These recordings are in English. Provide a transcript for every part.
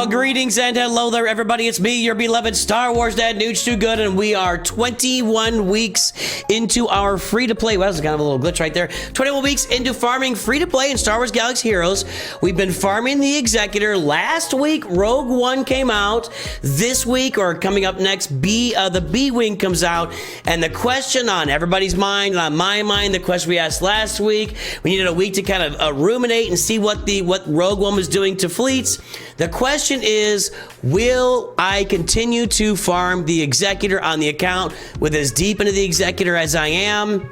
Well, greetings and hello there, everybody. It's me, your beloved Star Wars dad, Nooch Too Good, and we are 21 weeks into our free-to-play. Well, that was kind of a little glitch right there. 21 weeks into farming free-to-play in Star Wars Galaxy Heroes. We've been farming the Executor. Last week, Rogue One came out. This week, or coming up next, the B-Wing comes out. And the question on everybody's mind, on my mind, the question we asked last week, we needed a week to kind of ruminate and see what Rogue One was doing to fleets. The question is, will I continue to farm the Executor on the account with as deep into the Executor as I am?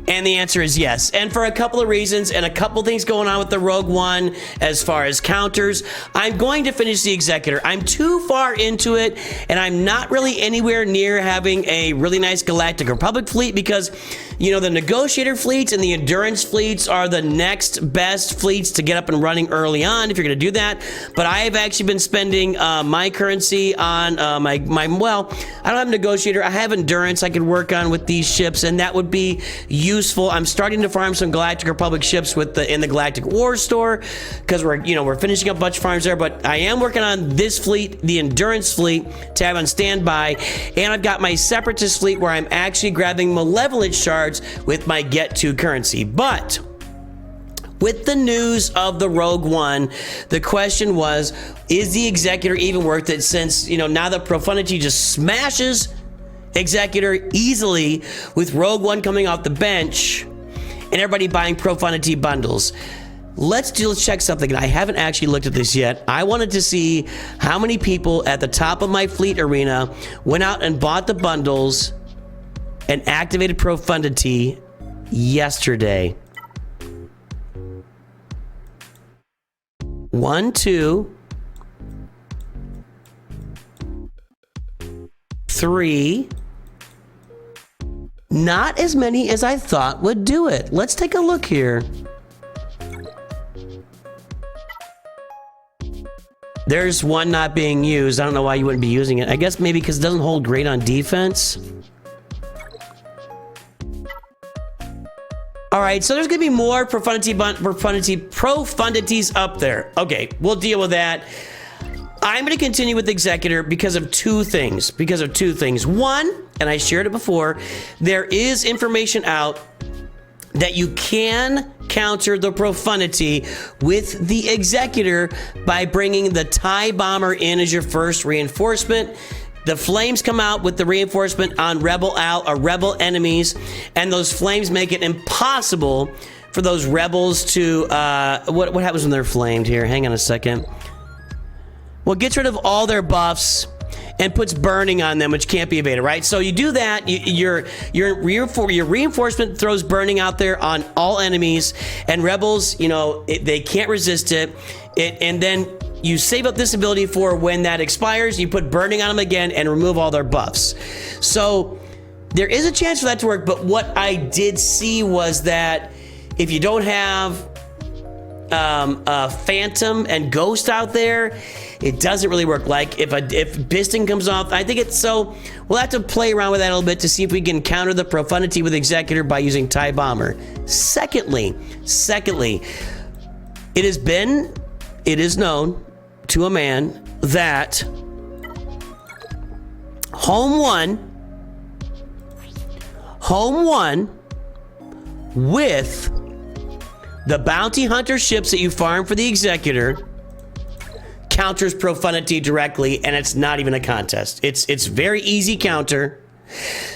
And the answer is yes. And for a couple of reasons and a couple things going on with the Rogue One as far as counters, I'm going to finish the Executor. I'm too far into it, and I'm not really anywhere near having a really nice Galactic Republic fleet because, you know, the negotiator fleets and the endurance fleets are the next best fleets to get up and running early on if you're going to do that. But I have actually been spending my currency on well, I don't have negotiator. I have endurance I could work on with these ships, and that would be useful. I'm starting to farm some Galactic Republic ships in the Galactic War store because we're finishing up a bunch of farms there. But I am working on this fleet, the endurance fleet, to have on standby, and I've got my separatist fleet where I'm actually grabbing malevolent shards with my get to currency. But with the news of the Rogue One, the question was, is the Executor even worth it, since now that Profundity just smashes Executor easily with Rogue One coming off the bench and everybody buying Profundity bundles. Let's check something. I haven't actually looked at this yet. I wanted to see how many people at the top of my fleet arena went out and bought the bundles and activated Profundity yesterday. 1, 2, 3. Not as many as I thought would do it. Let's take a look here. There's one not being used. I don't know why you wouldn't be using it. I guess maybe because it doesn't hold great on defense. All right, so there's gonna be more profundities up there. Okay, we'll deal with that. I'm going to continue with Executor because of two things. One, and I shared it before, there is information out that you can counter the Profundity with the Executor by bringing the TIE Bomber in as your first reinforcement. The flames come out with the reinforcement on rebel enemies, and those flames make it impossible for those rebels to what happens when they're flamed here? Hang on a second. Well, it gets rid of all their buffs and puts burning on them, which can't be evaded, right? So you do that, your reinforcement throws burning out there on all enemies, and rebels, they can't resist it. And then you save up this ability for when that expires, you put burning on them again and remove all their buffs. So there is a chance for that to work, but what I did see was that if you don't have Phantom and Ghost out there, it doesn't really work. Like if Biston comes off, I think it's so we'll have to play around with that a little bit to see if we can counter the Profundity with Executor by using TIE Bomber. Secondly, it is known to a man that Home One with the bounty hunter ships that you farm for the Executor counters Profundity directly, and it's not even a contest. It's very easy counter.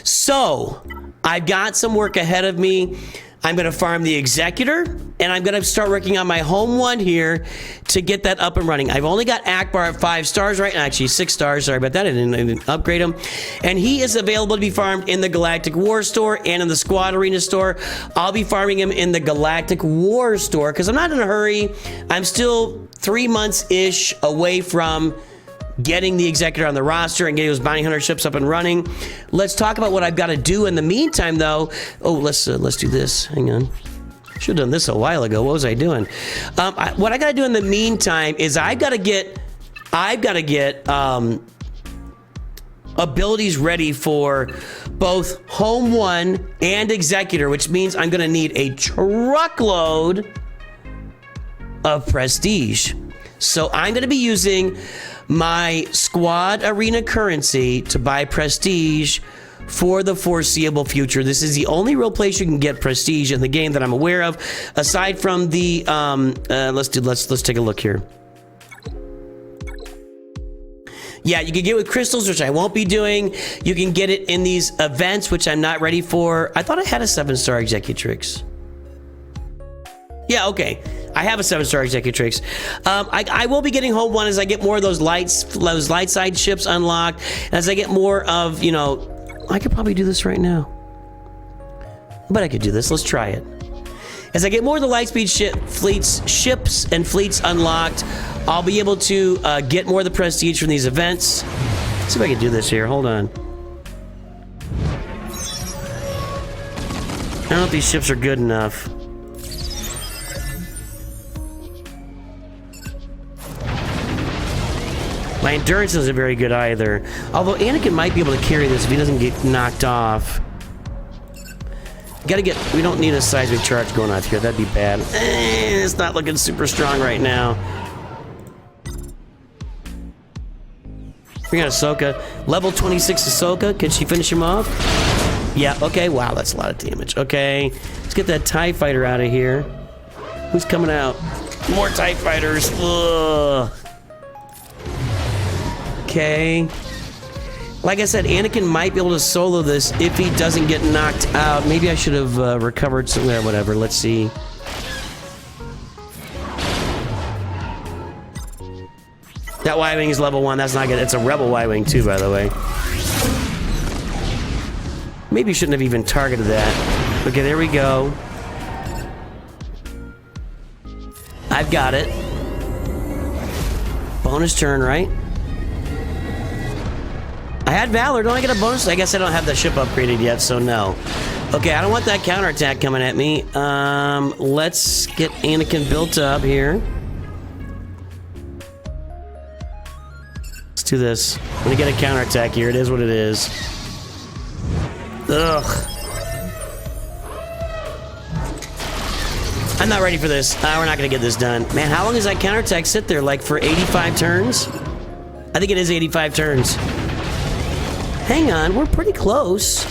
So I've got some work ahead of me. I'm going to farm the Executor, and I'm going to start working on my Home One here to get that up and running. I've only got Akbar at 5 stars right now. Actually, 6 stars. Sorry about that. I didn't upgrade him. And he is available to be farmed in the Galactic War store and in the Squad Arena store. I'll be farming him in the Galactic War store because I'm not in a hurry. I'm still 3 months-ish away from getting the Executor on the roster and getting those bounty hunter ships up and running. Let's talk about what I've got to do in the meantime, though. Oh, let's do this. Hang on. Should have done this a while ago. What was I doing? What I got to do in the meantime is I've got to get abilities ready for both Home One and Executor, which means I'm going to need a truckload of prestige. So I'm going to be using my squad arena currency to buy prestige for the foreseeable future. This is the only real place you can get prestige in the game that I'm aware of, aside from the let's take a look here. Yeah, you can get it with crystals, which I won't be doing. You can get it in these events, which I'm not ready for. I thought I had a 7-star Executrix. Yeah, okay. I have a 7-star Executrix. I will be getting home one as I get more of those light side ships unlocked. And as I get more of, you know, I could probably do this right now. But I could do this. Let's try it. As I get more of the lightspeed ships and fleets unlocked, I'll be able to get more of the prestige from these events. Let's see if I can do this here. Hold on. I don't know if these ships are good enough. My endurance isn't very good either. Although Anakin might be able to carry this if he doesn't get knocked off. We don't need a seismic charge going off here. That'd be bad. It's not looking super strong right now. We got Ahsoka. Level 26 Ahsoka. Can she finish him off? Yeah, okay. Wow, that's a lot of damage. Okay. Let's get that TIE fighter out of here. Who's coming out? More TIE fighters. Ugh. Okay. Like I said, Anakin might be able to solo this if he doesn't get knocked out. Maybe I should have recovered some. Whatever. Let's see. That Y-Wing is level 1. That's not good. It's a Rebel Y-Wing too, by the way. Maybe you shouldn't have even targeted that. Okay, there we go. I've got it. Bonus turn, right? I had Valor. Don't I get a bonus? I guess I don't have the ship upgraded yet, so no. Okay, I don't want that counterattack coming at me. Let's get Anakin built up here. Let's do this. I'm gonna get a counterattack here. It is what it is. Ugh. I'm not ready for this. We're not gonna get this done. Man, how long does that counterattack sit there? Like for 85 turns? I think it is 85 turns. Hang on, we're pretty close.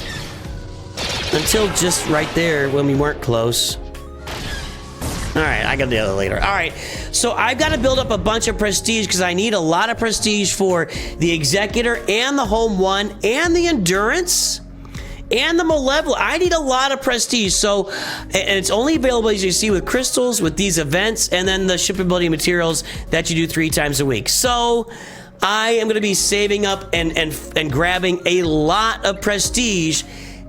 Until just right there when we weren't close. Alright, I got the other later. Alright, so I've got to build up a bunch of prestige because I need a lot of prestige for the Executor and the Home One and the Endurance and the Malevolent. I need a lot of prestige, so and it's only available, as you see, with crystals, with these events, and then the shippability materials that you do 3 times a week. So I am going to be saving up and grabbing a lot of prestige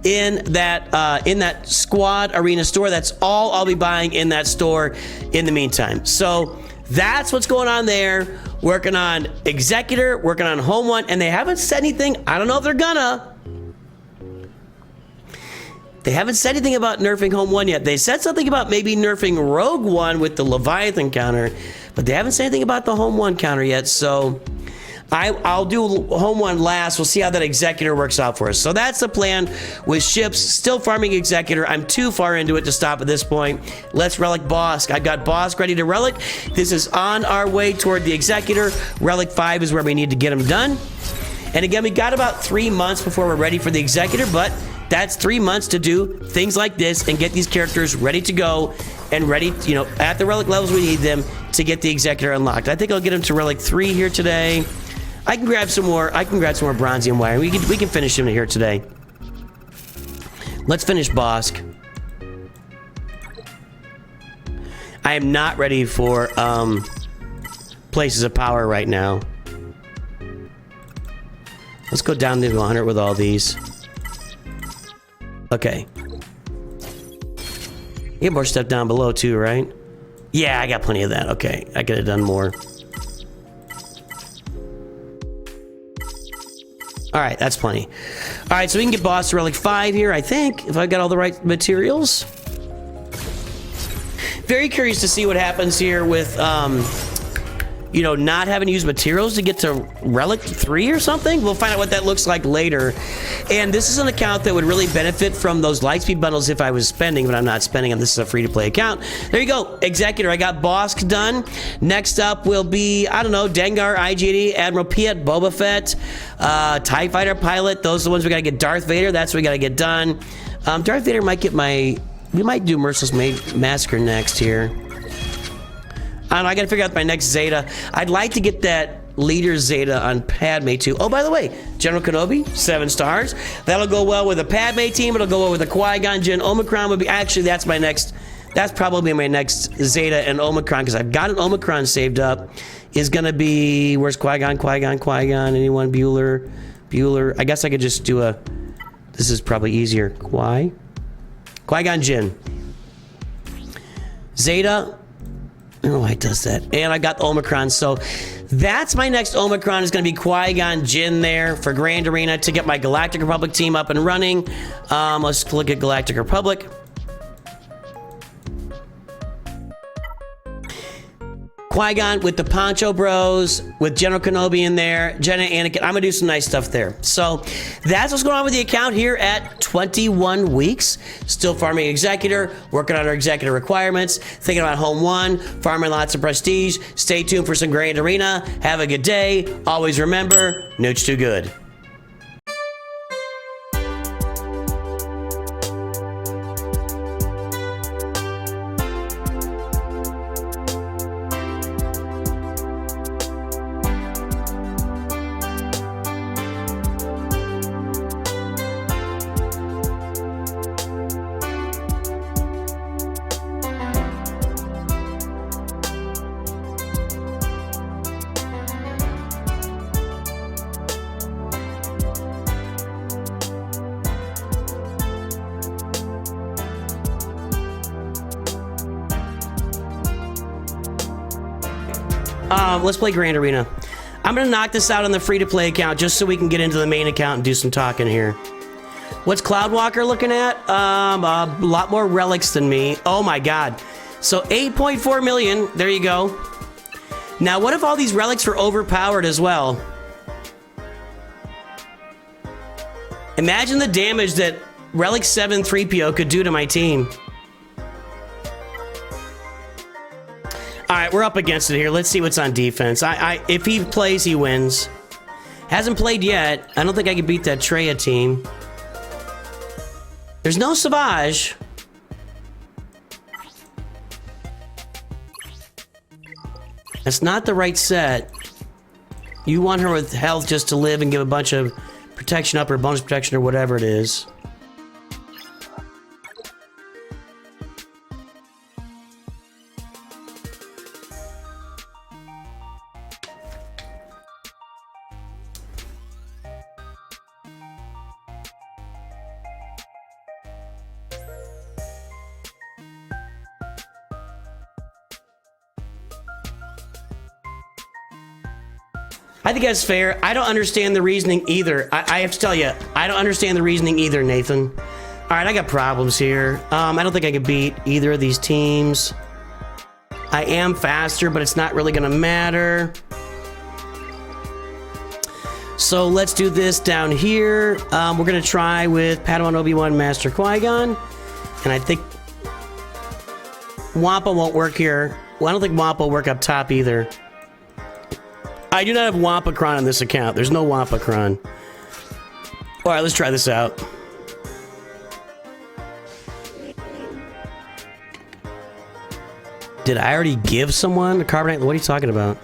in that squad arena store. That's all I'll be buying in that store in the meantime. So that's what's going on there. Working on Executor, working on Home One, and they haven't said anything. I don't know if they're gonna. They haven't said anything about nerfing Home One yet. They said something about maybe nerfing Rogue One with the Leviathan counter, but they haven't said anything about the Home One counter yet. So I'll do Home One last. We'll see how that Executor works out for us. So that's the plan with ships. Still farming Executor. I'm too far into it to stop at this point. Let's relic Bosk. I've got Bosk ready to relic. This is on our way toward the Executor. Relic 5 is where we need to get them done. And again, we got about 3 months before we're ready for the Executor, but that's 3 months to do things like this and get these characters ready to go and ready, you know, at the relic levels we need them to get the Executor unlocked. I think I'll get him to relic 3 here today. I can grab some more. I can grab some more bronzium wire. We can finish him here today. Let's finish Bosk. I am not ready for places of power right now. Let's go down to 100 with all these. Okay. You get more stuff down below too, right? Yeah, I got plenty of that. Okay, I could have done more. All right, that's plenty. All right, so we can get Boss to Relic 5 here, I think, if I've got all the right materials. Very curious to see what happens here with you know, not having to use materials to get to Relic 3 or something. We'll find out what that looks like later. And this is an account that would really benefit from those Lightspeed bundles if I was spending, but I'm not spending them. This is a free-to-play account. There you go, Executor. I got Bosk done. Next up will be, I don't know, Dengar, IG-80, Admiral Piet, Boba Fett, TIE Fighter Pilot. Those are the ones we gotta get. Darth Vader, that's what we gotta get done. Darth Vader might get my... We might do Merciless Massacre next here. I don't know, I gotta figure out my next Zeta. I'd like to get that leader Zeta on Padme too. Oh, by the way, General Kenobi, 7 stars. That'll go well with the Padme team. It'll go well with the Qui-Gon Jinn. Omicron would be, actually, that's my next, that's probably my next Zeta and Omicron, because I've got an Omicron saved up. Is gonna be, where's Qui-Gon, anyone? Bueller. I guess I could just do a, this is probably easier. Qui-Gon Jinn. Zeta. I don't know why it does that. And I got the Omicron, so that's my next Omicron is going to be Qui-Gon Jinn there for Grand Arena to get my Galactic Republic team up and running. Let's look at Galactic Republic. Qui-Gon with the Poncho Bros, with General Kenobi in there, Jenna, Anakin. I'm gonna do some nice stuff there. So that's what's going on with the account here at 21 weeks. Still farming Executor, working on our Executor requirements, thinking about Home 1, farming lots of prestige. Stay tuned for some Grand Arena. Have a good day. Always remember, Nooch too good. Let's play Grand Arena. I'm gonna knock this out on the free-to-play account just so we can get into the main account and do some talking here. What's Cloudwalker looking at? A lot more relics than me. Oh my god. So 8.4 million. There you go. Now, what if all these relics were overpowered as well? Imagine the damage that Relic 7 3PO could do to my team. All right, we're up against it here. Let's see what's on defense. If he plays, he wins. Hasn't played yet. I don't think I can beat that Treya team. There's no Savage. That's not the right set. You want her with health just to live and give a bunch of protection up or bonus protection or whatever it is. I think that's fair. I don't understand the reasoning either. I have to tell you, I don't understand the reasoning either, Nathan. All right, I got problems here. I don't think I can beat either of these teams. I am faster, but it's not really gonna matter. So let's do this down here. We're gonna try with Padawan Obi-Wan Master Qui-Gon. And I think Wampa won't work here. Well, I don't think Wampa will work up top either. I do not have Wampacron on this account. There's no Wampacron. All right, let's try this out. Did I already give someone a Carbonite? What are you talking about?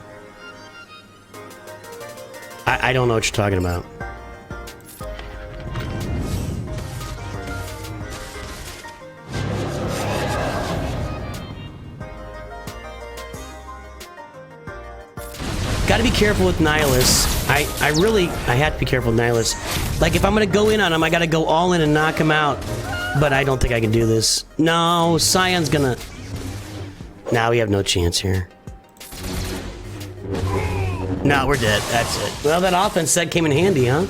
I don't know what you're talking about. Gotta be careful with Nihilus. I have to be careful with Nihilus. Like, if I'm gonna go in on him, I gotta go all in and knock him out. But I don't think I can do this. No, Scion's gonna... Nah, we have no chance here. No, we're dead. That's it. Well, that offense set came in handy, huh?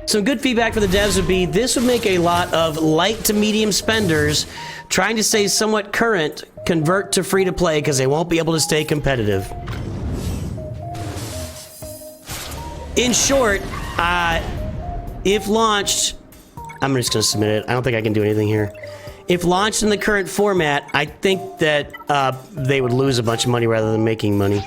Some good feedback for the devs would be, this would make a lot of light to medium spenders trying to stay somewhat current convert to free to play because they won't be able to stay competitive. In short, if launched, I'm just gonna submit it. I don't think I can do anything here. If launched in the current format, I think that they would lose a bunch of money rather than making money.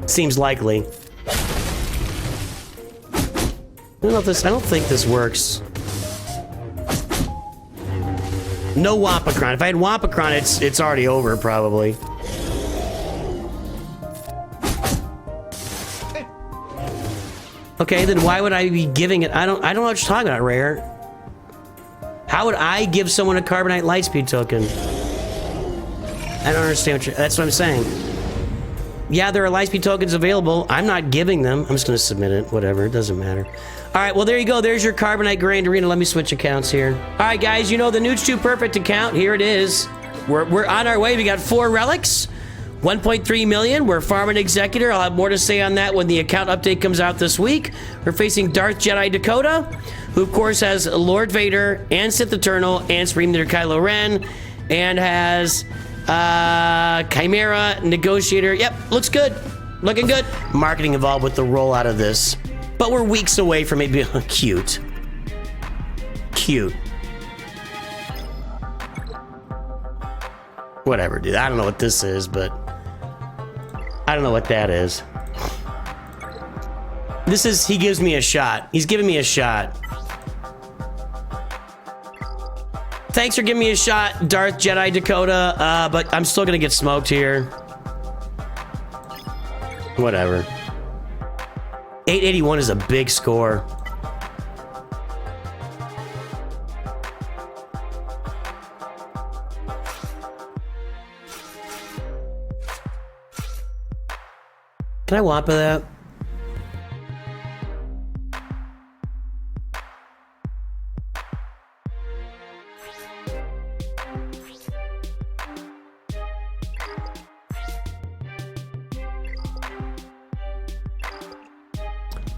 Seems likely. I don't think this works. No Wampacron. If I had Wampacron, it's already over probably. Okay, then why would I be giving it? I don't know what you're talking about, Rare. How would I give someone a Carbonite Lightspeed token? I don't understand that's what I'm saying. Yeah, there are Lightspeed tokens available. I'm not giving them. I'm just gonna submit it. Whatever, it doesn't matter. All right, well, there you go. There's your Carbonite Grand Arena. Let me switch accounts here. All right, guys, you know the Newt's 2 Perfect account. Here it is. We're on our way. We got 4 relics, 1.3 million. We're farming Executor. I'll have more to say on that when the account update comes out this week. We're facing Darth Jedi Dakota, who, of course, has Lord Vader and Sith Eternal and Supreme Leader Kylo Ren, and has Chimera, Negotiator. Yep, looks good. Looking good. Marketing involved with the rollout of this. But we're weeks away from it being cute. Cute. Whatever, dude. I don't know what this is, but I don't know what that is. This is, he gives me a shot. He's giving me a shot. Thanks for giving me a shot, Darth Jedi Dakota, but I'm still gonna get smoked here. Whatever. 881 is a big score. Can I Wampa that?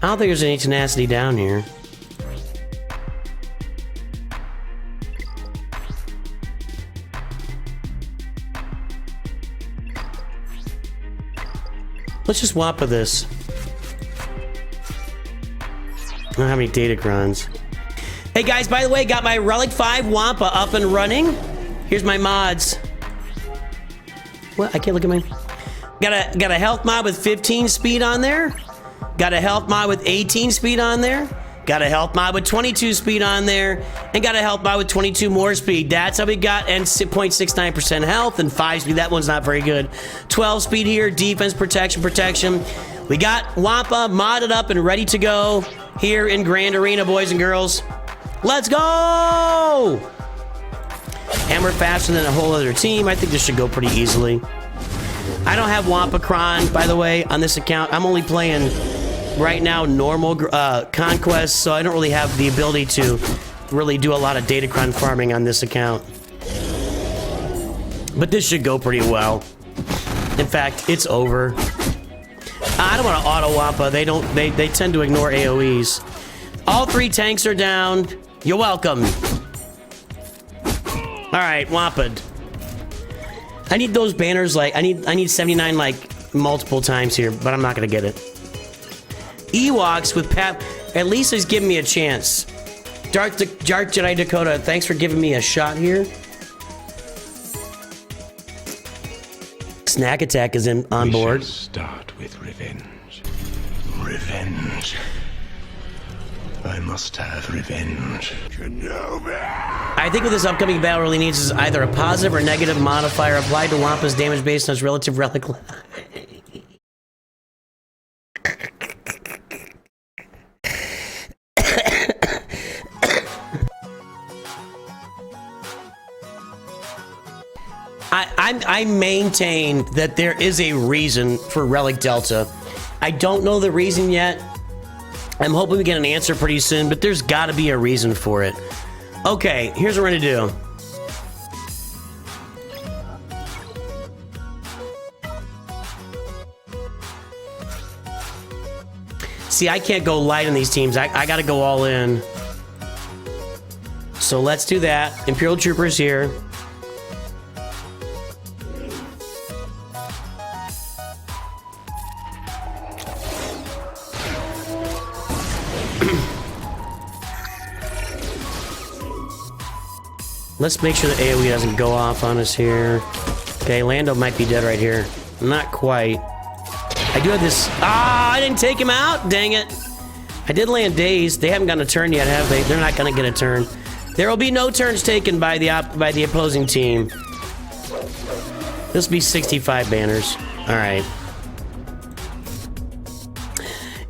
I don't think there's any tenacity down here. Let's just Wampa this. I don't have any Datacrons. Hey guys, by the way, got my Relic 5 Wampa up and running. Here's my mods. What? I can't look at my... Got a health mod with 15 speed on there. Got a health mod with 18 speed on there. Got a health mod with 22 speed on there. And got a health mod with 22 more speed. That's how we got, and 0.69% health and 5 speed. That one's not very good. 12 speed here, defense, protection. We got Wampa modded up and ready to go here in Grand Arena, boys and girls. Let's go! And we're faster than a whole other team. I think this should go pretty easily. I don't have Wampacron, by the way, on this account. I'm only playing right now normal Conquest, so I don't really have the ability to really do a lot of Datacron farming on this account. But this should go pretty well. In fact, it's over. I don't want to auto Wampa. They tend to ignore AoEs. All 3 tanks are down. You're welcome. All right, Wampa'd. I need those banners, like, I need 79, like, multiple times here, but I'm not gonna get it. Ewoks with Pat, at least he's giving me a chance. Darth Jedi Dakota, thanks for giving me a shot here. Snack Attack is on board. We shall start with revenge. Revenge. I must have revenge. I think what this upcoming battle really needs is either a positive or negative modifier applied to Wampa's damage based on its relative relic. I maintain that there is a reason for Relic Delta. I don't know the reason yet. I'm hoping we get an answer pretty soon, but there's got to be a reason for it. Okay, here's what we're going to do. See, I can't go light on these teams. I gotta go all in. So let's do that. Imperial Troopers here. Let's make sure the AoE doesn't go off on us here. Okay, Lando might be dead right here. Not quite. I do have this. Ah, I didn't take him out. Dang it. I did land dazed. They haven't gotten a turn yet, have they? They're not going to get a turn. There will be no turns taken by the opposing team. This will be 65 banners. All right.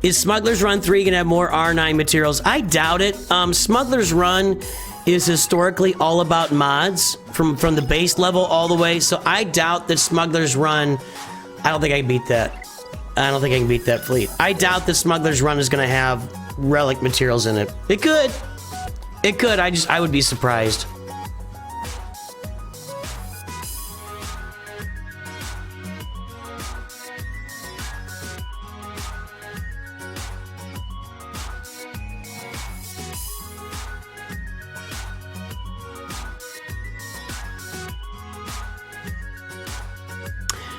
Is Smuggler's Run 3 going to have more R9 materials? I doubt it. Smuggler's Run is historically all about mods from the base level all the way. So I doubt that Smuggler's Run, I don't think I can beat that. I don't think I can beat that fleet. I doubt that Smuggler's Run is going to have relic materials in it. It could. It could. I would be surprised.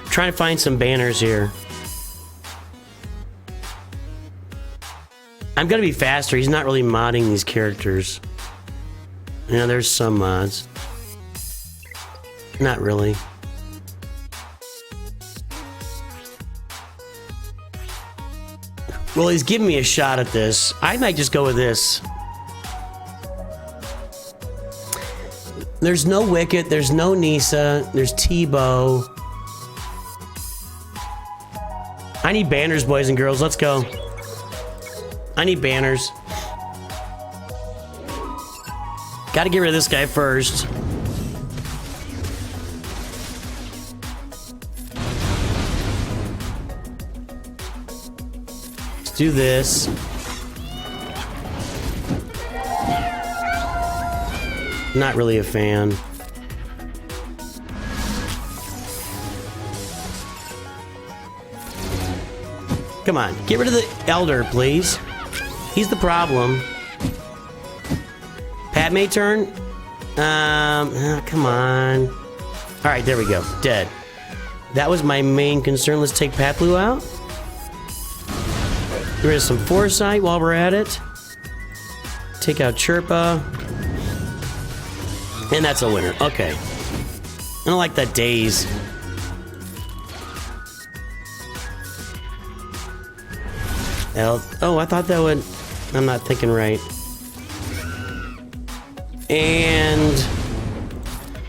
Trying to find some banners here. I'm gonna be faster. He's not really modding these characters. You know, there's some mods. Not really. Well, he's giving me a shot at this. I might just go with this. There's no Wicket. There's no Nisa. There's Tebow. I need banners, boys and girls. Let's go. I need banners. Gotta get rid of this guy first. Let's do this. Not really a fan. Come on, get rid of the Elder, please. He's the problem. Padme turn? Come on. All right, there we go. Dead. That was my main concern. Let's take Paplu out. Get rid of some Foresight while we're at it. Take out Chirpa. And that's a winner. Okay. I don't like that daze. Oh, I thought that would... I'm not thinking right. And...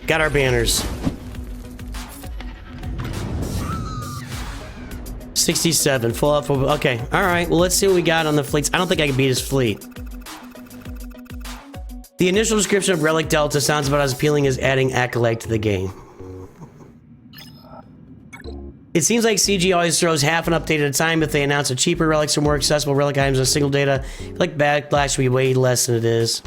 got our banners. 67, full up. Okay, alright. Well, let's see what we got on the fleets. I don't think I can beat his fleet. The initial description of Relic Delta sounds about as appealing as adding Acolyte to the game. It seems like CG always throws half an update at a time. If they announce a cheaper relics or more accessible relic items on single data, I feel like Backlash will be way less than it is.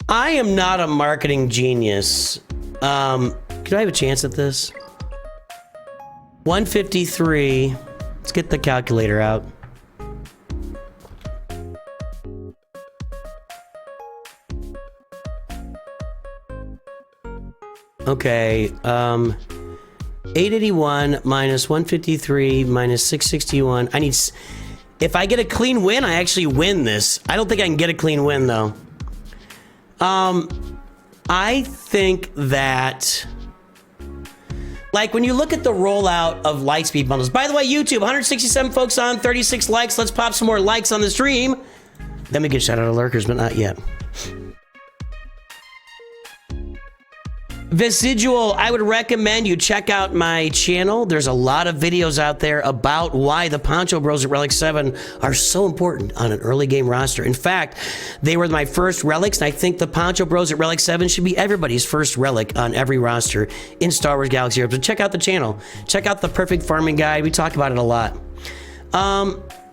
I am not a marketing genius. Could I have a chance at this? 153. Let's get the calculator out. Okay, 881 minus 153 minus 661. I need... if I get a clean win, I actually win this. I don't think I can get a clean win, though. I think that... like, when you look at the rollout of Lightspeed bundles... by the way, YouTube, 167 folks on, 36 likes. Let's pop some more likes on the stream. Then we can shout out to lurkers, but not yet. Vesidual, I would recommend you check out my channel. There's a lot of videos out there about why the Poncho Bros at Relic 7 are so important on an early game roster. In fact, they were my first relics, and I think the Poncho Bros at Relic 7 should be everybody's first relic on every roster in Star Wars Galaxy Heroes. So check out the channel. Check out the Perfect Farming Guide. We talk about it a lot.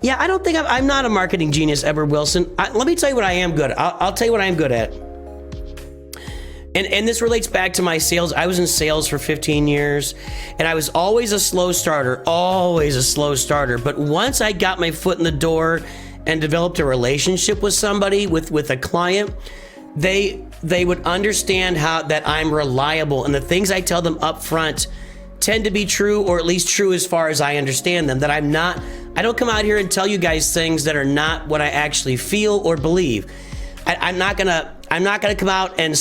Yeah, I don't think I'm not a marketing genius, Edward Wilson. Let me tell you what I am good at. I'll tell you what I am good at. And this relates back to my sales. I was in sales for 15 years, and I was always a slow starter, always a slow starter. But once I got my foot in the door and developed a relationship with somebody, with a client, they would understand how that I'm reliable, and the things I tell them up front tend to be true, or at least true as far as I understand them. That I don't come out here and tell you guys things that are not what I actually feel or believe. I'm not gonna come out and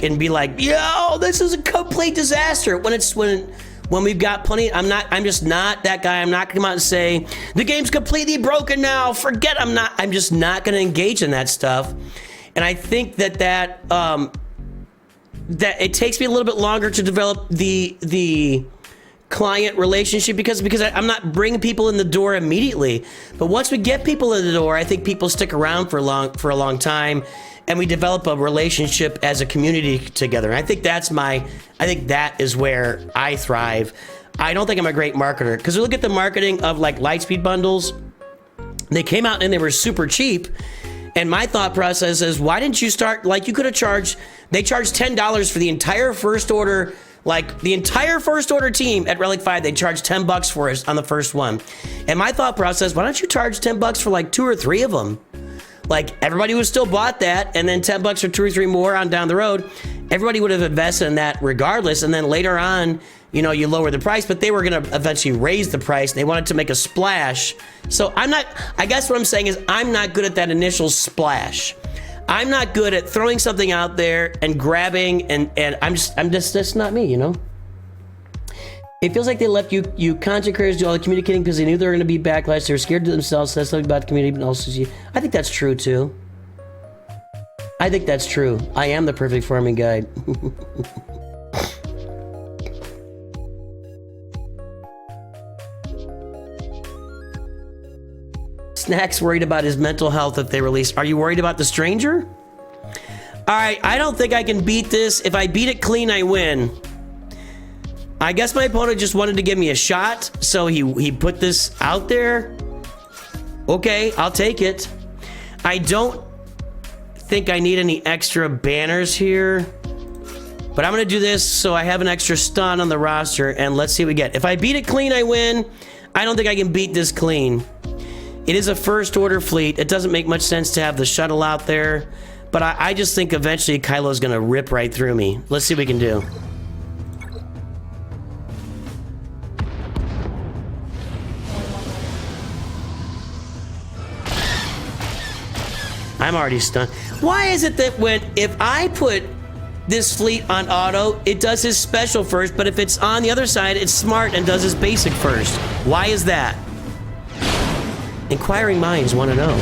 and be like, yo, this is a complete disaster. When we've got plenty, I'm just not that guy. I'm not gonna come out and say the game's completely broken now. Forget. I'm just not gonna engage in that stuff. And I think that it takes me a little bit longer to develop the client relationship because I'm not bringing people in the door immediately. But once we get people in the door, I think people stick around for a long time, and we develop a relationship as a community together. And I think that is where I thrive. I don't think I'm a great marketer, because we look at the marketing of like Lightspeed bundles. They came out and they were super cheap. And my thought process is, why didn't you start, like, you could have charged, they charged $10 for the entire first order, like the entire first order team at Relic 5, they charged $10 for us on the first one. And my thought process, why don't you charge $10 for like 2 or 3 of them? Like, everybody would still bought that, and then $10 for 2 or 3 more on down the road. Everybody would have invested in that regardless, and then later on, you know, you lower the price, but they were gonna eventually raise the price. They wanted to make a splash. So I guess what I'm saying is I'm not good at that initial splash. I'm not good at throwing something out there and grabbing, and that's not me, you know? It feels like they left you content creators do all the communicating because they knew they were gonna be backlash. They were scared to themselves, so that's something about the community, but also you. I think that's true too. I think that's true. I am the perfect farming guide. Snack's worried about his mental health if they release. Are you worried about the stranger? All right, I don't think I can beat this. If I beat it clean, I win. I guess my opponent just wanted to give me a shot, so he put this out there. Okay, I'll take it. I don't think I need any extra banners here, but I'm gonna do this so I have an extra stun on the roster, and let's see what we get. If I beat it clean, I win. I don't think I can beat this clean. It is a first order fleet. It doesn't make much sense to have the shuttle out there, but I just think eventually Kylo's gonna rip right through me. Let's see what we can do. I'm already stunned. Why is it that if I put this fleet on auto, it does his special first, but if it's on the other side, it's smart and does his basic first? Why is that? Inquiring minds want to know.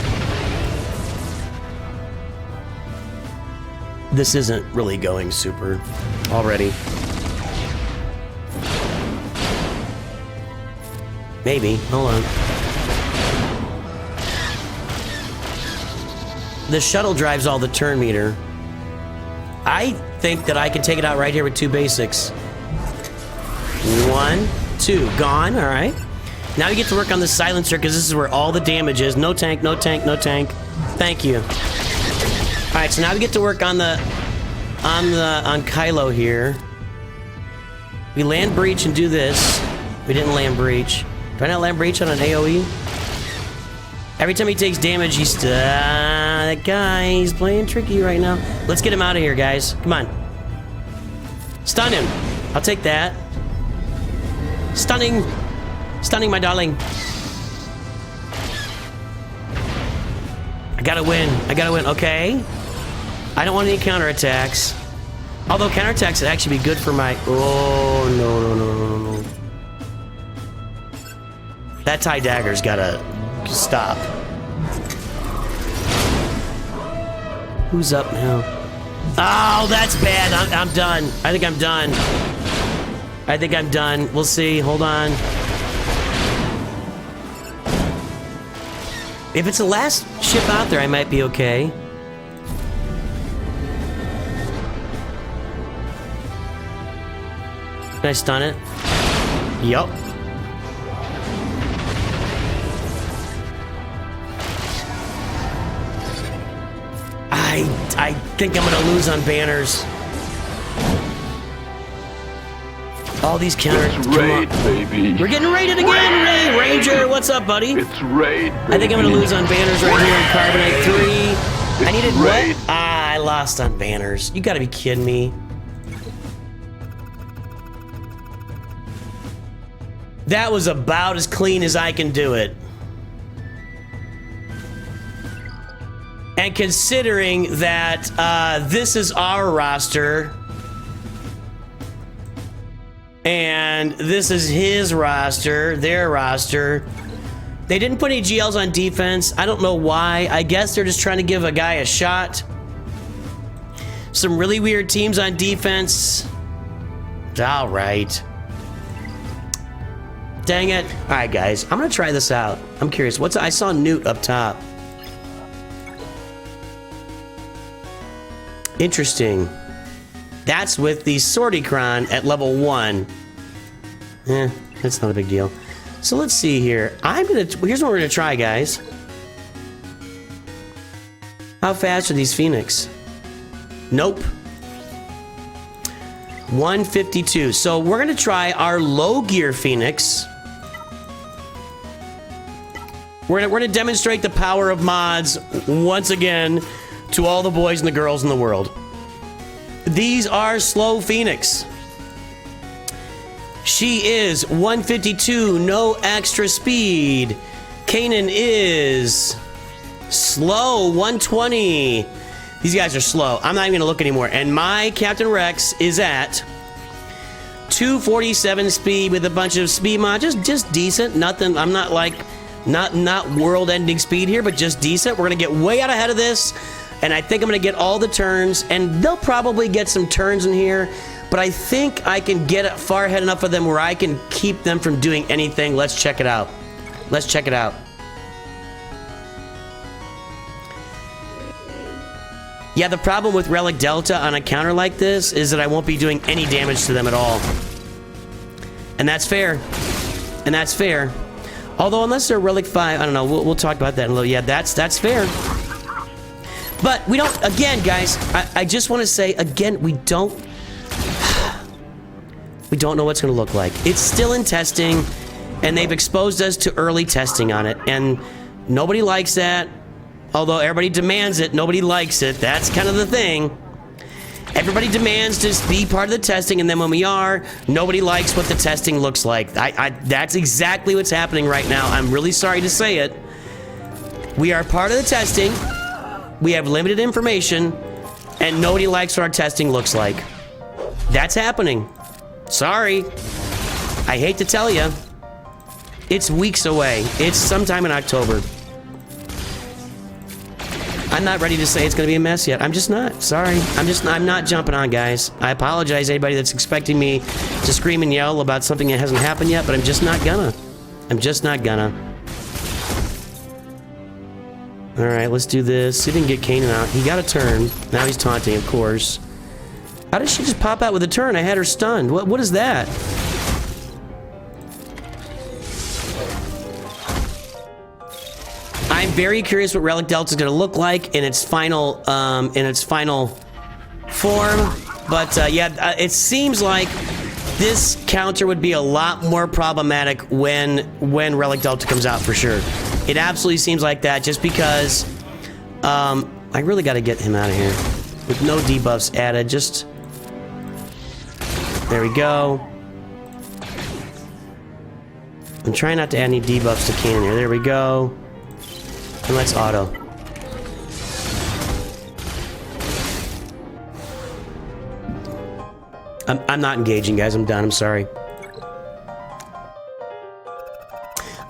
This isn't really going super already. Maybe. Hold on. The shuttle drives all the turn meter. I think that I can take it out right here with 2 basics. 1, 2. Gone. All right. Now we get to work on the silencer, because this is where all the damage is. No tank, no tank, no tank. Thank you. All right, so now we get to work on Kylo here. We land breach and do this. We didn't land breach. Do I not land breach on an AoE? Every time he takes damage, he's that guy. He's playing tricky right now. Let's get him out of here, guys. Come on. Stun him. I'll take that. Stunning. Stunning, my darling. I gotta win. I gotta win. Okay. I don't want any counterattacks. Although counterattacks would actually be good for my... Oh, no. That TIE dagger's gotta stop. Who's up now? Oh, that's bad. I'm done. I think I'm done. I think I'm done. We'll see. Hold on. If it's the last ship out there, I might be okay. Can I stun it? Yup. I think I'm gonna lose on banners. All these counters. It's raid, baby. We're getting raided again, Ray Ranger. What's up, buddy? It's raid, baby. I think I'm gonna lose on banners right here in Carbonite 3. I needed raid. what? Ah, I lost on banners. You gotta be kidding me. That was about as clean as I can do it. And considering that this is our roster and this is his roster, their roster, they didn't put any GLs on defense. I don't know why. I guess they're just trying to give a guy a shot. Some really weird teams on defense. All right. Dang it. All right, guys. I'm going to try this out. I'm curious. I saw Newt up top. Interesting. That's with the Sorticron at level 1. That's not a big deal. So let's see here. Here's what we're gonna try, guys. How fast are these Phoenix? Nope. 152. So we're gonna try our low gear Phoenix. We're gonna demonstrate the power of mods once again to all the boys and the girls in the world. These are slow Phoenix. She is 152, no extra speed. Kanan is slow, 120. These guys are slow. I'm not even gonna look anymore. And my Captain Rex is at 247 speed with a bunch of speed mods. Just decent. Nothing. I'm not like not world-ending speed here, but just decent. We're gonna get way out ahead of this, and I think I'm gonna get all the turns, and they'll probably get some turns in here. But I think I can get it far ahead enough of them where I can keep them from doing anything. Let's check it out. Let's check it out. Yeah, the problem with Relic Delta on a counter like this is that I won't be doing any damage to them at all. And that's fair. And that's fair. Although, unless they're Relic 5, I don't know. We'll talk about that in a little. Yeah, that's fair. But we don't, again, guys, I just want to say, again, we don't know what's going to look like. It's still in testing, and they've exposed us to early testing on it, and nobody likes that. Although everybody demands it, nobody likes it. That's kind of the thing. Everybody demands to be part of the testing, and then when we are, nobody likes what the testing looks like. That's exactly what's happening right now. I'm really sorry to say it. We are part of the testing. We have limited information, and nobody likes what our testing looks like. That's happening. Sorry. I hate to tell you. It's weeks away. It's sometime in October. I'm not ready to say it's going to be a mess yet. I'm just not. Sorry. I'm not jumping on, guys. I apologize to anybody that's expecting me to scream and yell about something that hasn't happened yet, but I'm just not gonna. I'm just not gonna. All right, let's do this. He didn't get Kanan out. He got a turn. Now he's taunting, of course. How did she just pop out with a turn? I had her stunned. What is that? I'm very curious what Relic Delta is going to look like in its final form. But yeah, it seems like this counter would be a lot more problematic when Relic Delta comes out for sure. It absolutely seems like that, just because I really got to get him out of here with no debuffs added. Just there we go. I'm trying not to add any debuffs to Kanan here. There we go. And let's auto. I'm not engaging, guys. I'm done. I'm sorry.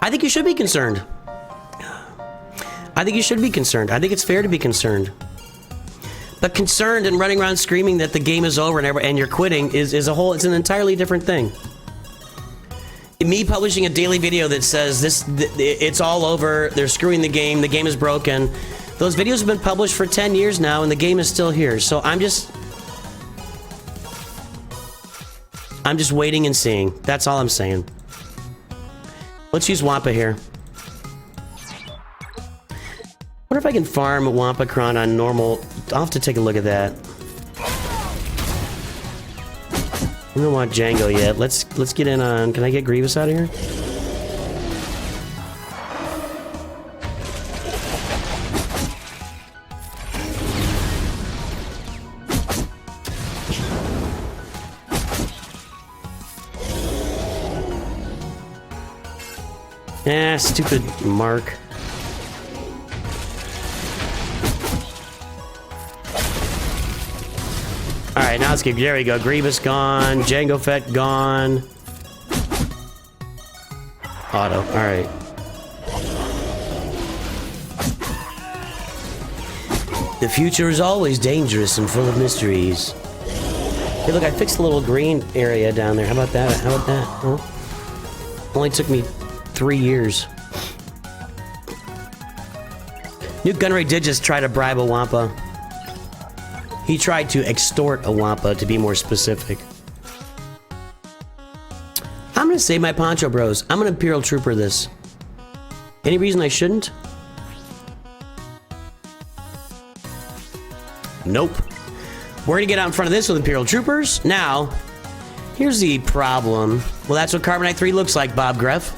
I think you should be concerned. I think you should be concerned. I think it's fair to be concerned. But concerned and running around screaming that the game is over and you're quitting is it's an entirely different thing. Me publishing a daily video that says it's all over, they're screwing the game is broken. Those videos have been published for 10 years now and the game is still here. So I'm just waiting and seeing. That's all I'm saying. Let's use Wampa here. What if I can farm Wampacron on normal? I'll have to take a look at that. We don't want Django yet. Let's get in on... Can I get Grievous out of here? Ah, stupid Mark. Alright, now let's get... There we go. Grievous gone. Django Fett gone. Auto. Alright. The future is always dangerous and full of mysteries. Hey, look, I fixed a little green area down there. How about that? How about that? Huh? Only took me 3 years. Newt Gunray did just try to bribe a Wampa. He tried to extort a Wampa, to be more specific. I'm gonna save my Poncho Bros. I'm gonna Imperial Trooper this. Any reason I shouldn't? Nope. We're gonna get out in front of this with Imperial Troopers. Now, here's the problem. Well, that's what Carbonite 3 looks like, Bob Greff.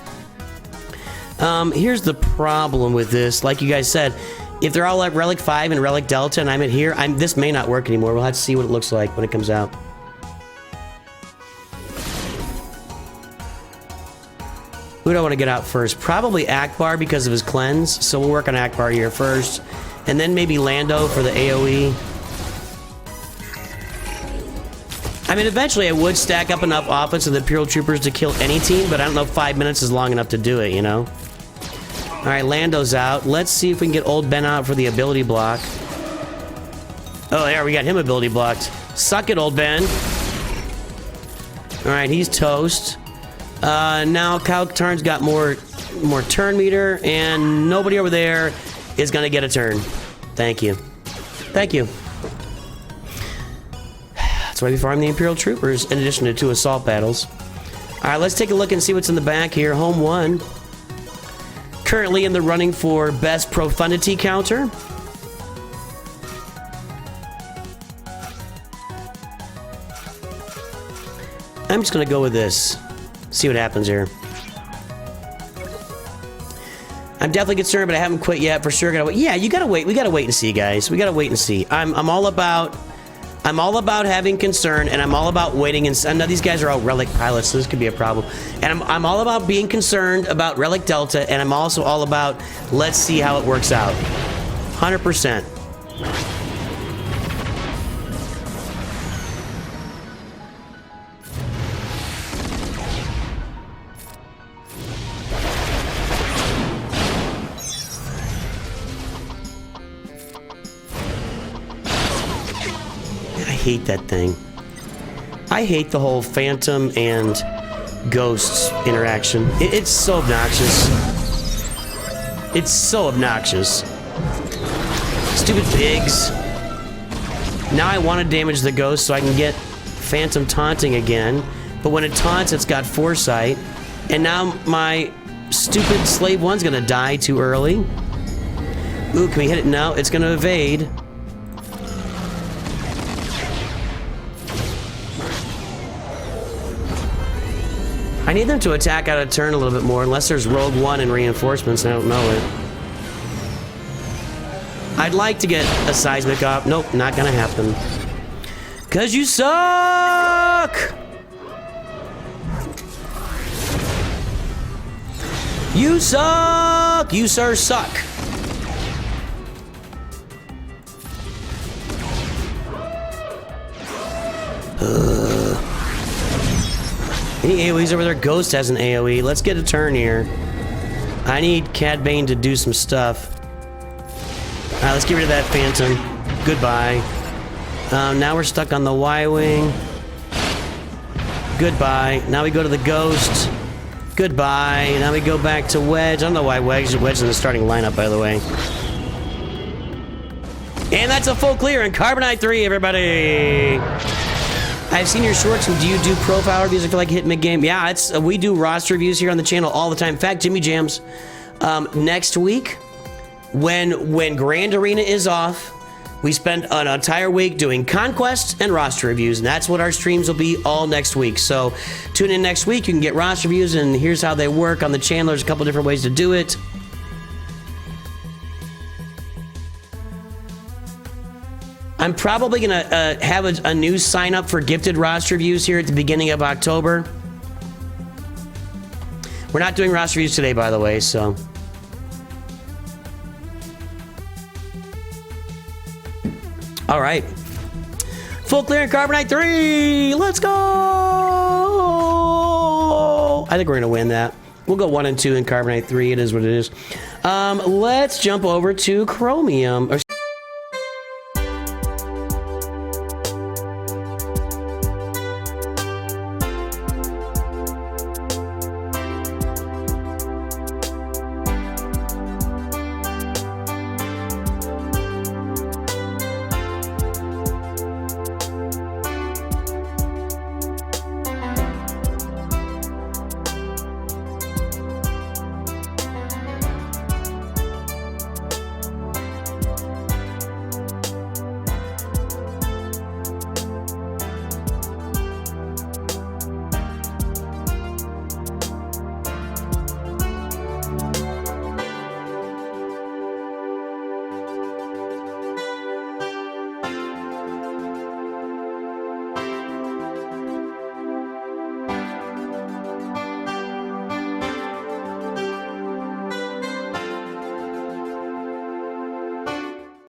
Here's the problem with this. Like you guys said, if they're all like Relic 5 and Relic Delta and I'm in here, this may not work anymore. We'll have to see what it looks like when it comes out. Who do I want to get out first? Probably Akbar because of his cleanse. So we'll work on Akbar here first. And then maybe Lando for the AoE. I mean, eventually I would stack up enough offense with the Imperial Troopers to kill any team, but I don't know if 5 minutes is long enough to do it, you know? Alright, Lando's out. Let's see if we can get old Ben out for the ability block. Oh, there, we got him ability blocked. Suck it, old Ben. Alright, he's toast. Now Kyle Katarn's got more turn meter, and nobody over there is gonna get a turn. Thank you. Thank you. That's why we farm the Imperial Troopers, in addition to 2 assault battles. Alright, let's take a look and see what's in the back here. Home 1. Currently in the running for best profundity counter. I'm just gonna go with this. See what happens here. I'm definitely concerned, but I haven't quit yet. For sure, gotta wait. Yeah, you gotta wait. We gotta wait and see, guys. We gotta wait and see. I'm all about having concern, and I'm all about waiting. And I know these guys are all Relic pilots, so this could be a problem. And I'm all about being concerned about Relic Delta, and I'm also all about let's see how it works out. 100%. I hate that thing. I hate the whole Phantom and Ghosts interaction. It's so obnoxious. It's so obnoxious. Stupid pigs. Now I want to damage the Ghost so I can get Phantom taunting again. But when it taunts, it's got Foresight. And now my stupid Slave 1's gonna die too early. Ooh, can we hit it now? It's gonna evade. I need them to attack out of turn a little bit more, unless there's Rogue One and reinforcements, and I don't know it. I'd like to get a seismic up. Nope, not gonna happen. 'Cause you suck! You suck! You, sir, suck. Any AoEs over there? Ghost has an AoE. Let's get a turn here. I need Cad Bane to do some stuff. Alright, let's get rid of that Phantom. Goodbye. Now we're stuck on the Y-Wing. Goodbye. Now we go to the Ghost. Goodbye. Now we go back to Wedge. I don't know why Wedge is in the starting lineup, by the way. And that's a full clear in Carbonite 3, everybody! I've seen your shorts. Do you do profile reviews? I feel like hit mid-game. Yeah, it's we do roster reviews here on the channel all the time. In fact, Jimmy Jams, next week, when Grand Arena is off, We spent an entire week doing conquests and roster reviews, and that's what our streams will be all next week. So tune in next week. You can get roster reviews, and here's how they work on the channel. There's a couple different ways to do it. I'm probably going to have a new sign up for gifted roster reviews here at the beginning of October. We're not doing roster reviews today, by the way, so... All right. Full clear in Carbonite 3. Let's go. I think we're going to win that. We'll go 1 and 2 in Carbonite 3. It is what it is. Let's jump over to Chromium. Or